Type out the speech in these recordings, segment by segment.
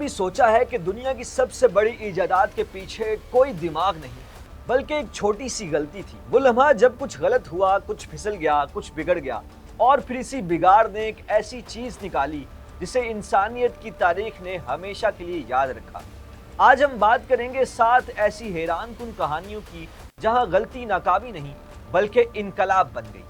کبھی سوچا ہے کہ دنیا کی سب سے بڑی ایجادات کے پیچھے کوئی دماغ نہیں بلکہ ایک چھوٹی سی غلطی تھی؟ وہ لمحہ جب کچھ غلط ہوا، کچھ پھسل گیا، کچھ بگڑ گیا، اور پھر اسی بگاڑ نے ایک ایسی چیز نکالی جسے انسانیت کی تاریخ نے ہمیشہ کے لیے یاد رکھا۔ آج ہم بات کریں گے 7 ایسی حیران کن کہانیوں کی جہاں غلطی ناکامی نہیں بلکہ انقلاب بن گئی۔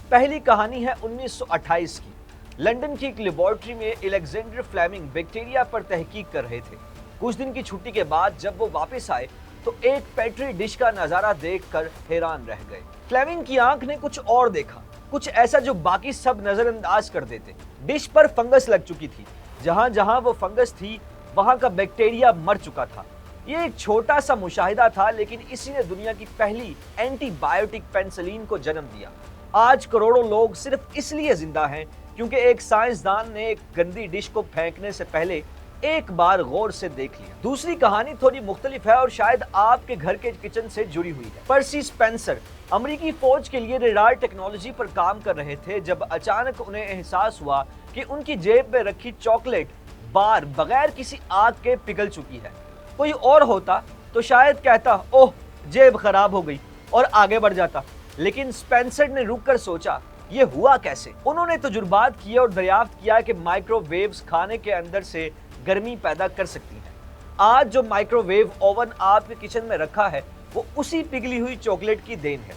پہلی کہانی ہے 1928 کی۔ لندن کی ایک لیبارٹری میں الیگزینڈر فلیمنگ بیکٹیریا پر تحقیق کر رہے تھے۔ کچھ دن کی چھٹی کے بعد جب وہ واپس آئے تو ایک پیٹری ڈش کا نظارہ دیکھ کر حیران رہ گئے۔ فلیمنگ کی آنکھ نے کچھ اور دیکھا، کچھ ایسا جو باقی سب نظر انداز کر دیتے۔ ڈش پر فنگس لگ چکی تھی، جہاں جہاں وہ فنگس تھی وہاں کا بیکٹیریا مر چکا تھا۔ یہ ایک چھوٹا سا مشاہدہ تھا، لیکن اسی نے دنیا کی پہلی اینٹی بائیوٹک پینسلین کو جنم دیا۔ آج کروڑوں لوگ صرف اس لیے زندہ ہیں کیونکہ ایک سائنسدان نے ایک گندی ڈش کو پھینکنے سے پہلے ایک بار غور سے دیکھ لیا۔ دوسری کہانی تھوڑی مختلف ہے اور شاید آپ کے گھر کے کچن سے جڑی ہوئی ہے۔ پرسی سپینسر امریکی فوج کے لیے ریڈار ٹیکنالوجی پر کام کر رہے تھے جب اچانک انہیں احساس ہوا کہ ان کی جیب میں رکھی چاکلیٹ بار بغیر کسی آگ کے پگھل چکی ہے۔ کوئی اور ہوتا تو شاید کہتا اوہ جیب خراب ہو گئی اور آگے بڑھ جاتا، لیکن سپینسر نے رک کر سوچا یہ ہوا کیسے۔ انہوں نے تجربات کیے اور دریافت کیا کہ مائکرو ویوز کھانے کے اندر سے گرمی پیدا کر سکتی ہیں۔ آج جو مائکرو ویو اوون آپ کے کچن میں رکھا ہے وہ اسی پگھلی ہوئی چاکلیٹ کی دین ہے۔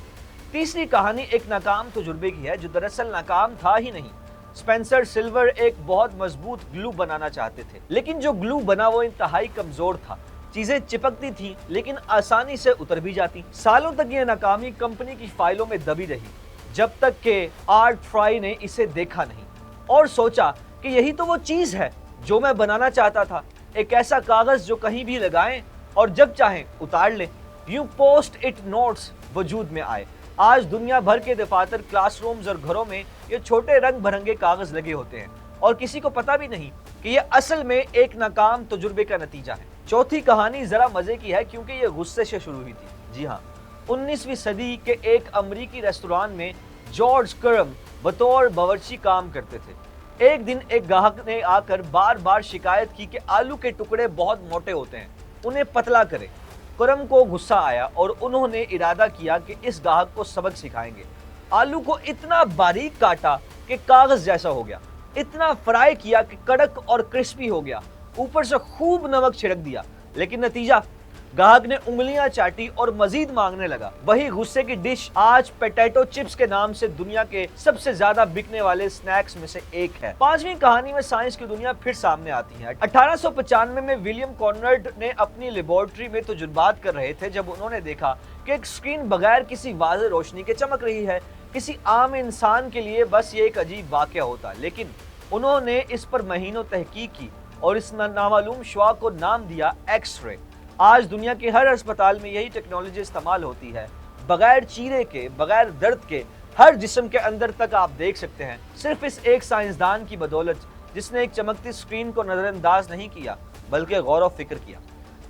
تیسری کہانی ایک ناکام تجربے کی ہے جو دراصل ناکام تھا ہی نہیں۔ سپینسر سلور ایک بہت مضبوط گلو بنانا چاہتے تھے، لیکن جو گلو بنا وہ انتہائی کمزور تھا۔ چیزیں چپکتی تھیں لیکن آسانی سے اتر بھی جاتی۔ سالوں تک یہ ناکامی کمپنی کی فائلوں میں دبی رہی، جب تک کہ آرٹ فرائی نے اسے دیکھا نہیں اور سوچا کہ یہی تو وہ چیز ہے جو میں بنانا چاہتا تھا، ایک ایسا کاغذ جو کہیں بھی لگائیں اور جب چاہیں اتار لیں۔ یوں پوسٹ اٹ نوٹس وجود میں آئے۔ آج دنیا بھر کے دفاتر، کلاس رومز اور گھروں میں یہ چھوٹے رنگ برنگے کاغذ لگے ہوتے ہیں اور کسی کو پتہ بھی نہیں کہ یہ اصل میں ایک ناکام تجربے کا نتیجہ ہے۔ چوتھی کہانی ذرا مزے کی ہے کیونکہ یہ غصے سے شروع ہوئی تھی۔ جی ہاں، 19ویں صدی کے ایک امریکی ریستوران میں جارج کرم بطور باورچی کام کرتے تھے۔ ایک دن ایک گاہک نے آ کر بار بار شکایت کی کہ آلو کے ٹکڑے بہت موٹے ہوتے ہیں، انہیں پتلا کرے۔ کرم کو غصہ آیا اور انہوں نے ارادہ کیا کہ اس گاہک کو سبق سکھائیں گے۔ آلو کو اتنا باریک کاٹا کہ کاغذ جیسا ہو گیا، اتنا فرائی کیا کہ کڑک اور کرسپی ہو گیا، اوپر سے خوب نمک چھڑک دیا، لیکن نتیجہ گاہک نے انگلیاں چاٹی اور مزید مانگنے لگا۔ وہی غصے کی ڈش آج پوٹیٹو چپس کے نام سے دنیا کے سب سے زیادہ بکنے والے سنیکس میں سے ایک ہے۔ پانچویں کہانی میں سائنس کی دنیا پھر سامنے آتی ہے۔ 1895 میں ولیم کونرڈ نے اپنی لیبارٹری میں تجربات کر رہے تھے جب انہوں نے دیکھا کہ ایک اسکرین بغیر کسی واضح روشنی کے چمک رہی ہے۔ کسی عام انسان کے لیے بس یہ ایک عجیب واقعہ ہوتا، لیکن انہوں نے اس پر مہینوں تحقیق کی اور اس نامعلوم شعاع کو نام دیا ایکس رے۔ آج دنیا کے ہر اسپتال میں یہی ٹیکنالوجی استعمال ہوتی ہے۔ بغیر چیرے کے، بغیر درد کے، ہر جسم کے اندر تک آپ دیکھ سکتے ہیں، صرف اس ایک سائنسدان کی بدولت جس نے ایک چمکتی اسکرین کو نظر انداز نہیں کیا بلکہ غور و فکر کیا۔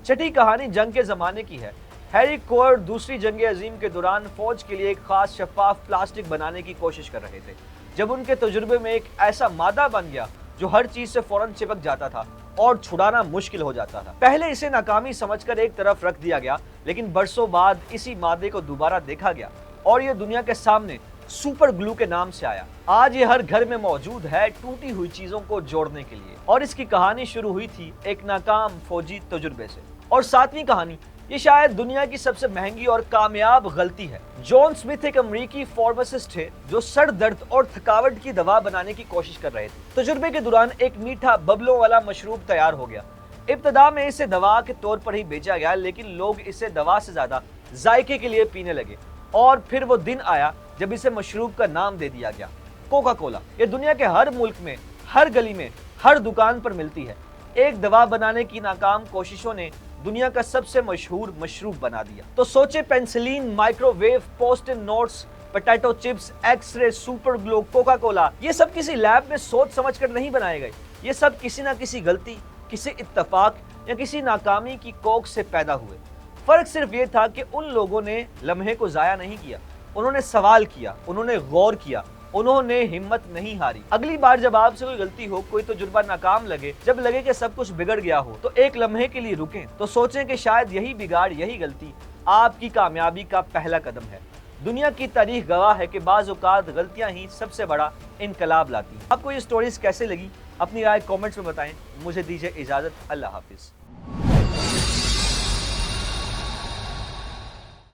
چھٹی کہانی جنگ کے زمانے کی ہے۔ ہیری کوئر دوسری جنگ عظیم کے دوران فوج کے لیے ایک خاص شفاف پلاسٹک بنانے کی کوشش کر رہے تھے۔ جب ان کے تجربے میں ایک ایسا مادہ بن گیا جو ہر چیز سے فوراً چپک جاتا تھا اور چھڑانا مشکل ہو جاتا تھا۔ پہلے اسے ناکامی سمجھ کر ایک طرف رکھ دیا گیا، لیکن برسوں بعد اسی مادے کو دوبارہ دیکھا گیا اور یہ دنیا کے سامنے سپر گلو کے نام سے آیا۔ آج یہ ہر گھر میں موجود ہے، ٹوٹی ہوئی چیزوں کو جوڑنے کے لیے۔ اور اس کی کہانی شروع ہوئی تھی ایک ناکام فوجی تجربے سے۔ اور ساتویں کہانی، یہ شاید دنیا کی سب سے مہنگی اور کامیاب غلطی ہے۔ جان سمتھ ایک امریکی فارماسسٹ تھے جو سر درد اور تھکاوٹ کی دوا بنانے کی کوشش کر رہے تھے۔ تجربے کے دوران ایک میٹھا ببلوں والا مشروب تیار ہو گیا۔ ابتدا میں اسے دوا کے طور پر ہی بیچا گیا، لیکن لوگ اسے دوا سے زیادہ ذائقے کے لیے پینے لگے، اور پھر وہ دن آیا جب اسے مشروب کا نام دے دیا گیا، کوکا کولا۔ یہ دنیا کے ہر ملک میں، ہر گلی میں، ہر دکان پر ملتی ہے۔ ایک دوا بنانے کی ناکام کوششوں نے دنیا کا سب سے مشہور مشروب بنا دیا۔ تو سوچے، penicillin, micro wave, post in notes, potato chips, X ray, super glue, Coca Cola, یہ سب کسی لیب میں سوچ سمجھ کر نہیں بنائے گئے۔ یہ سب کسی نہ کسی غلطی، کسی اتفاق یا کسی ناکامی کی کوکھ سے پیدا ہوئے۔ فرق صرف یہ تھا کہ ان لوگوں نے لمحے کو ضائع نہیں کیا، انہوں نے سوال کیا، انہوں نے غور کیا انہوں نے ہمت نہیں ہاری۔ اگلی بار جب آپ سے کوئی غلطی ہو، کوئی تجربہ ناکام لگے، جب لگے کہ سب کچھ بگڑ گیا ہو، تو ایک لمحے کے لیے رکیں تو سوچیں کہ شاید یہی بگاڑ، یہی غلطی آپ کی کامیابی کا پہلا قدم ہے۔ دنیا کی تاریخ گواہ ہے کہ بعض اوقات غلطیاں ہی سب سے بڑا انقلاب لاتی ہیں۔ آپ کو یہ سٹوریز کیسے لگی؟ اپنی رائے کامنٹس میں بتائیں۔ مجھے دیجیے اجازت، اللہ حافظ۔